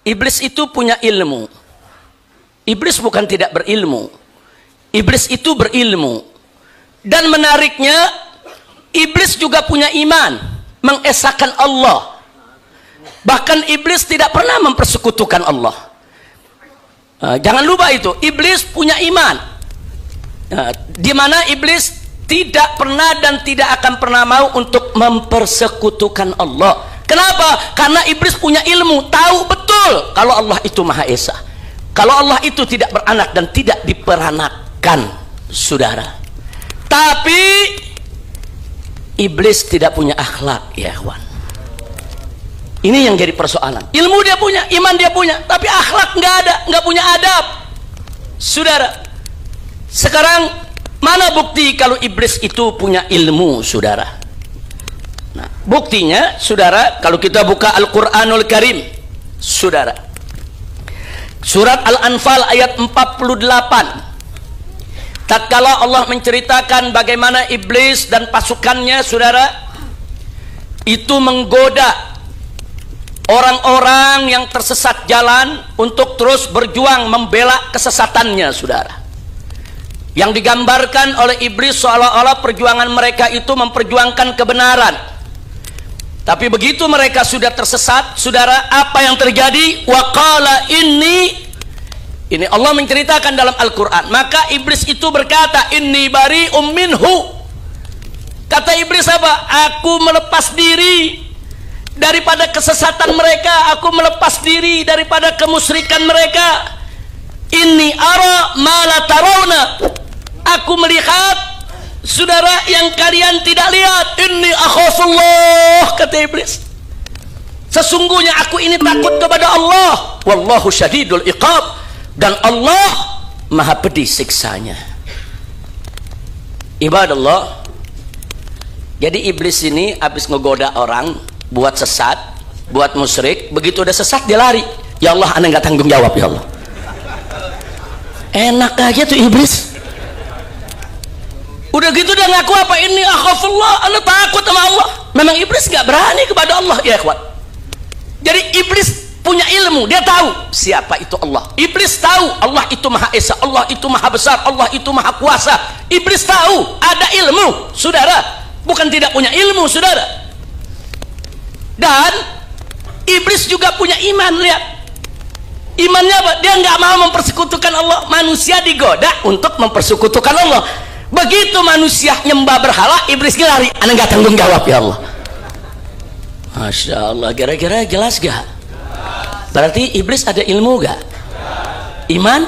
Iblis itu punya ilmu. Iblis bukan tidak berilmu. Iblis itu berilmu. Dan menariknya, iblis juga punya iman, mengesahkan Allah. Bahkan iblis tidak pernah mempersekutukan Allah. Jangan lupa itu, iblis punya iman. Di mana iblis tidak pernah dan tidak akan pernah mau untuk mempersekutukan Allah. Kenapa? Karena iblis punya ilmu, tahu betul kalau Allah itu Maha Esa. Kalau Allah itu tidak beranak dan tidak diperanakan, saudara. Tapi iblis tidak punya akhlak, ya kawan. Ini yang jadi persoalan. Ilmu dia punya, iman dia punya, tapi akhlak nggak ada, nggak punya adab, saudara. Sekarang mana bukti kalau iblis itu punya ilmu, saudara? Nah, buktinya, saudara, kalau kita buka Al-Quranul Karim, saudara, surat Al-Anfal ayat 48. Tatkala Allah menceritakan bagaimana iblis dan pasukannya, saudara, itu menggoda orang-orang yang tersesat jalan untuk terus berjuang membela kesesatannya, saudara. Yang digambarkan oleh iblis seolah-olah perjuangan mereka itu memperjuangkan kebenaran. Tapi begitu mereka sudah tersesat, saudara, apa yang terjadi? Waqala ini Allah menceritakan dalam Al-Quran. Maka iblis itu berkata, inni bari'um minhu. Kata iblis apa? Aku melepas diri daripada kesesatan mereka. Aku melepas diri daripada kemusyrikan mereka. Inni ara ma la tarawna. Aku melihat, saudara, yang kalian tidak lihat. Inni akhafullah, kata iblis. Sesungguhnya aku ini takut kepada Allah. Wallahu syadidul iqab. Dan Allah maha pedih siksanya. Ibadallah. Jadi iblis ini habis ngegoda orang buat sesat, buat musyrik. Begitu udah sesat dia lari. Ya Allah, ana nggak tanggung jawab, ya Allah. Enak aja tuh iblis. Udah gitu dia ngaku apa? Ini akhafullah, ana takut sama Allah. Memang iblis nggak berani kepada Allah, ya ikhwan. Jadi iblis punya ilmu, dia tahu siapa itu Allah. Iblis tahu Allah itu Maha Esa, Allah itu Maha Besar, Allah itu Maha Kuasa. Iblis tahu ada ilmu, saudara. Bukan tidak punya ilmu, saudara. Dan iblis juga punya iman, lihat. Imannya apa? Dia nggak mau mempersekutukan Allah. Manusia digoda untuk mempersekutukan Allah. Begitu manusia nyembah berhala, iblis lari. Anda nggak tanggung jawab, ya Allah. Masya Allah, kira-kira jelas gak? Berarti iblis ada ilmu gak? Iman?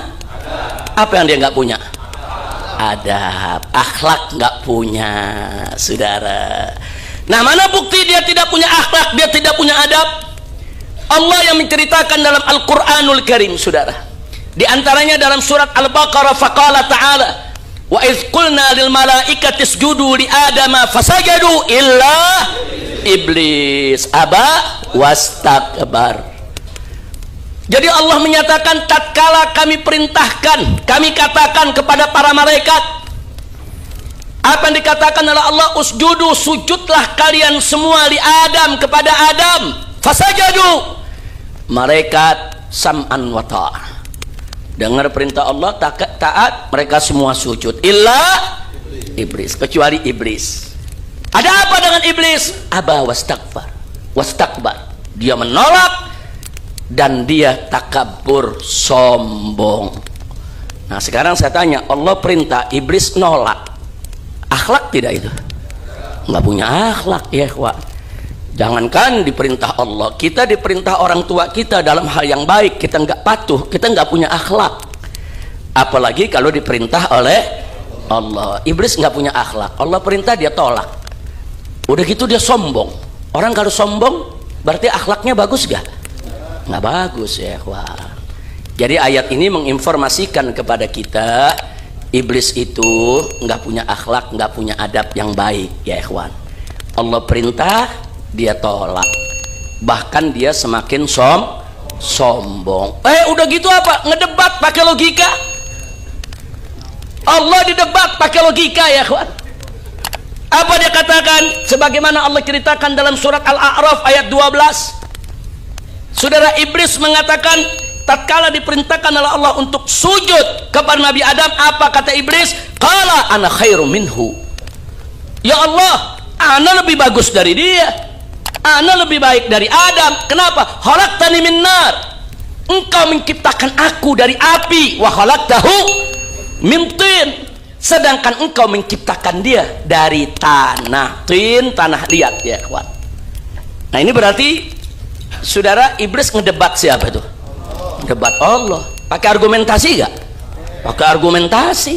Apa yang dia nggak punya? Adab, akhlak nggak punya, saudara. Nah, mana bukti dia tidak punya akhlak, dia tidak punya adab? Allah yang menceritakan dalam Al-Quranul Karim, saudara. Di antaranya dalam surat Al-Baqarah, faqala ta'ala, wa idh qulna lil malaikati isjudu li adama fasajadu illa iblis aba wastakbar. Jadi Allah menyatakan, tatkala kami perintahkan, kami katakan kepada para malaikat, apa yang dikatakan oleh Allah, usjudu, sujudlah kalian semua li Adam, kepada Adam. Fasajadu, malaikat sam'an wa ta'ah, dengar perintah Allah, taat, mereka semua sujud. Illa iblis, kecuali iblis. Ada apa dengan iblis? Aba wastakbar, dia menolak dan dia takabur, sombong. Nah, sekarang saya tanya, Allah perintah, iblis nolak. Akhlak tidak itu? Nggak punya akhlak, ya ikhwan. Jangankan diperintah Allah, kita diperintah orang tua kita dalam hal yang baik, kita nggak patuh, kita nggak punya akhlak. Apalagi kalau diperintah oleh Allah. Iblis nggak punya akhlak, Allah perintah dia tolak. Udah gitu dia sombong. Orang kalau sombong berarti akhlaknya bagus gak? Nggak bagus, ya ikhwan. Jadi ayat ini menginformasikan kepada kita, iblis itu nggak punya akhlak, nggak punya adab yang baik, ya ikhwan. Allah perintah, dia tolak. Bahkan dia semakin sombong. Udah gitu apa? Ngedebat pakai logika. Allah didebat pakai logika, ya ikhwan. Apa dia katakan? Sebagaimana Allah ceritakan dalam surat Al-A'raf ayat 12. Saudara, iblis mengatakan tatkala diperintahkan oleh Allah untuk sujud kepada Nabi Adam, apa kata iblis? Qala ana khairum minhu. Ya Allah, ana lebih bagus dari dia, ana lebih baik dari Adam. Kenapa? Khalaqtani min nar, engkau menciptakan aku dari api, wa khalaqtahu min tin, sedangkan engkau menciptakan dia dari tanah. Tin, tanah liat ya kawan. Nah ini berarti saudara, iblis ngedebat siapa itu? Debat Allah. Pakai argumentasi gak? Pakai argumentasi.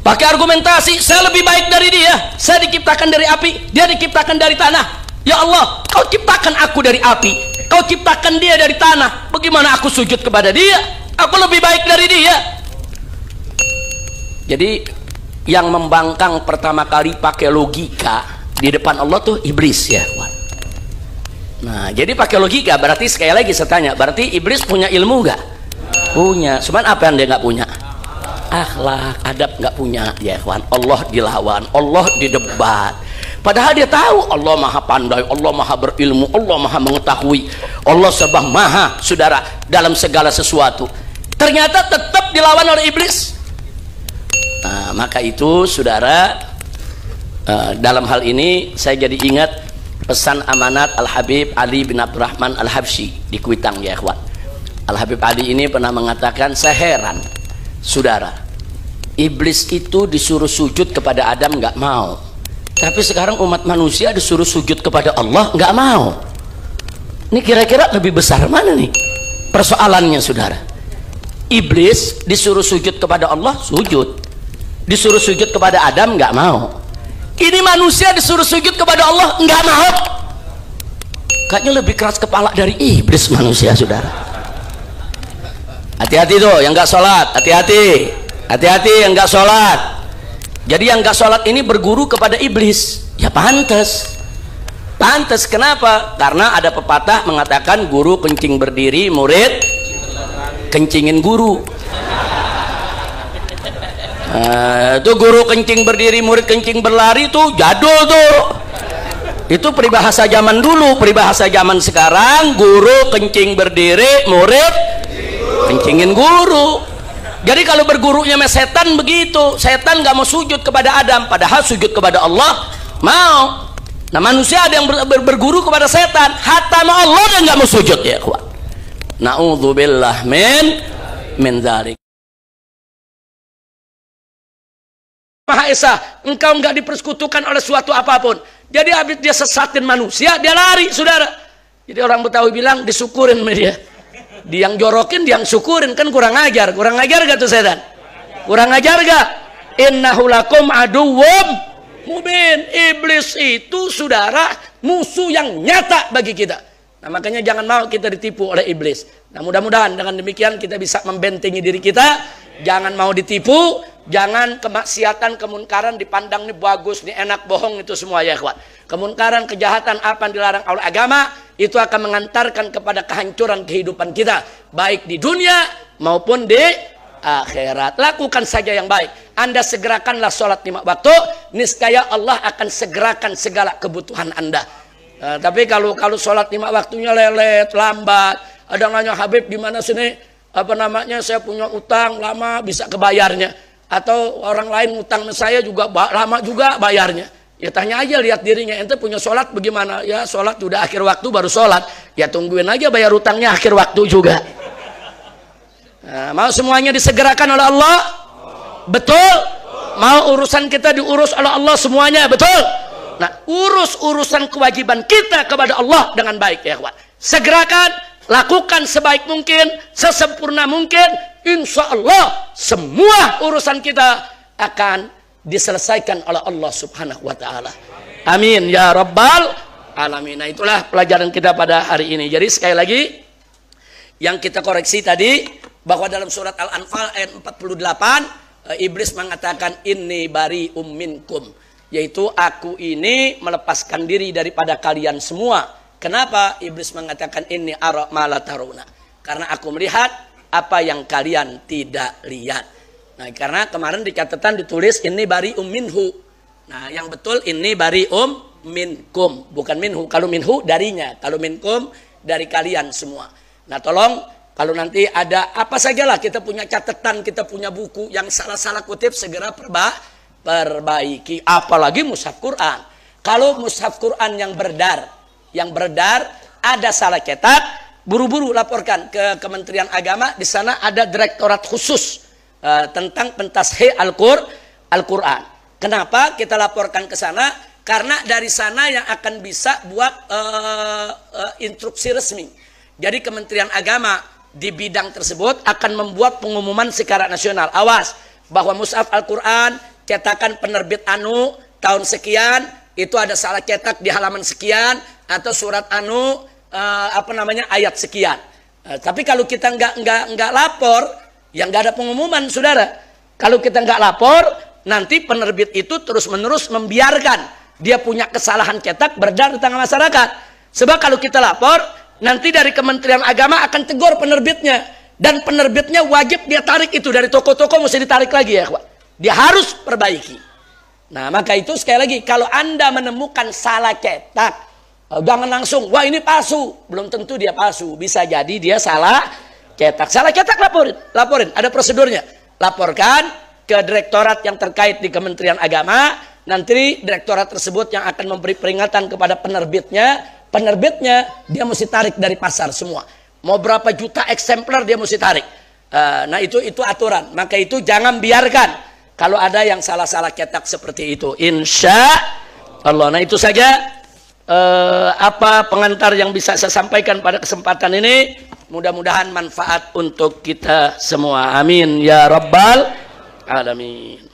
Pakai argumentasi. Saya lebih baik dari dia, saya diciptakan dari api, dia diciptakan dari tanah. Ya Allah, kau ciptakan aku dari api, kau ciptakan dia dari tanah, bagaimana aku sujud kepada dia? Aku lebih baik dari dia. Jadi yang membangkang pertama kali pakai logika di depan Allah tuh iblis ya. Nah jadi pakai logika, berarti sekali lagi saya tanya, berarti iblis punya ilmu nggak? Punya. Cuman apa yang dia nggak punya? Akhlak, adab nggak punya ya kawan. Allah dilawan, Allah didebat, padahal dia tahu Allah maha pandai, Allah maha berilmu, Allah maha mengetahui, Allah serba maha saudara dalam segala sesuatu. Ternyata tetap dilawan oleh iblis. Nah, maka itu saudara, dalam hal ini saya jadi ingat pesan amanat Al-Habib Ali bin Abdurrahman Al-Habsyi di Kuitang ya ikhwan. Al-Habib Ali ini pernah mengatakan, saya heran saudara, iblis itu disuruh sujud kepada Adam nggak mau, tapi sekarang umat manusia disuruh sujud kepada Allah nggak mau. Ini kira-kira lebih besar mana nih persoalannya saudara? Iblis disuruh sujud kepada Allah sujud, disuruh sujud kepada Adam nggak mau. Ini manusia disuruh sujud kepada Allah nggak mau. Kayaknya lebih keras kepala dari iblis manusia saudara. Hati-hati tuh yang nggak sholat, hati-hati, hati-hati yang nggak sholat. Jadi yang nggak sholat ini berguru kepada iblis. Ya pantas, pantas. Kenapa? Karena ada pepatah mengatakan guru kencing berdiri, murid kencingin guru. Itu guru kencing berdiri, murid kencing berlari, tuh jadul tuh. Itu peribahasa zaman dulu. Peribahasa zaman sekarang, guru kencing berdiri, murid kencingin guru. Jadi kalau bergurunya sama setan begitu, setan nggak mau sujud kepada Adam, padahal sujud kepada Allah mau. Nah manusia ada yang berguru kepada setan, hatta sama Allah dan nggak mau sujud ya kawan. Na'udzubillah min dzalik. Maha Esa, engkau enggak dipersekutukan oleh suatu apapun. Jadi habis dia sesatin manusia, dia lari saudara. Jadi orang Betawi bilang disyukurin sama dia. Dia yang jorokin, dia yang syukurin, kan kurang ajar. Kurang ajar gak tuh setan? Kurang ajar gak? Innahu lakum aduwwum mubin. Iblis itu saudara musuh yang nyata bagi kita. Nah makanya jangan mau kita ditipu oleh iblis. Nah mudah-mudahan dengan demikian kita bisa membentengi diri kita. Jangan mau ditipu, jangan kemaksiatan, kemunkaran dipandang nih bagus, nih enak, bohong itu semua ya ikhwan. Kemunkaran, kejahatan apa yang dilarang oleh agama itu akan mengantarkan kepada kehancuran kehidupan kita, baik di dunia maupun di akhirat. Lakukan saja yang baik. Anda segerakanlah sholat 5 waktu, niscaya Allah akan segerakan segala kebutuhan Anda. Tapi kalau sholat 5 waktunya lelet, lambat, ada nanya, Habib gimana sini? Apa namanya, saya punya utang lama bisa kebayarnya, atau orang lain utang saya juga lama juga bayarnya. Ya tanya aja, lihat dirinya, ente punya sholat bagaimana? Ya sholat udah akhir waktu baru sholat, ya tungguin aja bayar utangnya akhir waktu juga. Nah, mau semuanya disegerakan oleh Allah? Betul? Mau urusan kita diurus oleh Allah semuanya? Betul? Nah urus urusan kewajiban kita kepada Allah dengan baik ya kawan. Segerakan, lakukan sebaik mungkin, sesempurna mungkin, insya Allah semua urusan kita akan diselesaikan oleh Allah subhanahu wa ta'ala. Amin ya rabbal alamin. Nah itulah pelajaran kita pada hari ini. Jadi sekali lagi yang kita koreksi tadi, bahwa dalam surat Al-Anfal ayat 48 iblis mengatakan inni bari'um minkum, yaitu aku ini melepaskan diri daripada kalian semua. Kenapa iblis mengatakan ini ara ma la taruna? Karena aku melihat apa yang kalian tidak lihat. Nah, karena kemarin di catatan ditulis ini bari'um minhu. Nah, yang betul ini bari'um minkum, bukan minhu. Kalau minhu darinya, kalau minkum dari kalian semua. Nah tolong kalau nanti ada apa sajalah, kita punya catatan, kita punya buku yang salah-salah kutip, segera perbaiki. Apalagi mushaf Quran. Kalau mushaf Quran yang beredar ada salah cetak, buru-buru laporkan ke Kementerian Agama. Di sana ada direktorat khusus tentang pentashih Al-Quran. Kenapa kita laporkan ke sana? Karena dari sana yang akan bisa buat instruksi resmi. Jadi Kementerian Agama di bidang tersebut akan membuat pengumuman secara nasional. Awas, bahwa mushaf Al-Quran cetakan penerbit anu tahun sekian itu ada salah cetak di halaman sekian, atau surat anu ayat sekian. Tapi kalau kita nggak lapor, yang nggak ada pengumuman, saudara. Kalau kita nggak lapor, nanti penerbit itu terus-menerus membiarkan dia punya kesalahan cetak beredar di tengah masyarakat. Sebab kalau kita lapor, nanti dari Kementerian Agama akan tegur penerbitnya, dan penerbitnya wajib dia tarik itu dari toko-toko, mesti ditarik lagi ya, dia harus perbaiki. Nah maka itu sekali lagi, kalau Anda menemukan salah cetak, jangan langsung wah ini palsu. Belum tentu dia palsu, bisa jadi dia salah cetak. Salah cetak laporin, ada prosedurnya. Laporkan ke direktorat yang terkait di Kementerian Agama. Nanti direktorat tersebut yang akan memberi peringatan kepada penerbitnya. Penerbitnya dia mesti tarik dari pasar semua. Mau berapa juta eksemplar dia mesti tarik. Nah itu aturan. Maka itu jangan biarkan kalau ada yang salah-salah cetak seperti itu. Insya Allah. Nah itu saja apa pengantar yang bisa saya sampaikan pada kesempatan ini. Mudah-mudahan manfaat untuk kita semua. Amin ya rabbal alamin.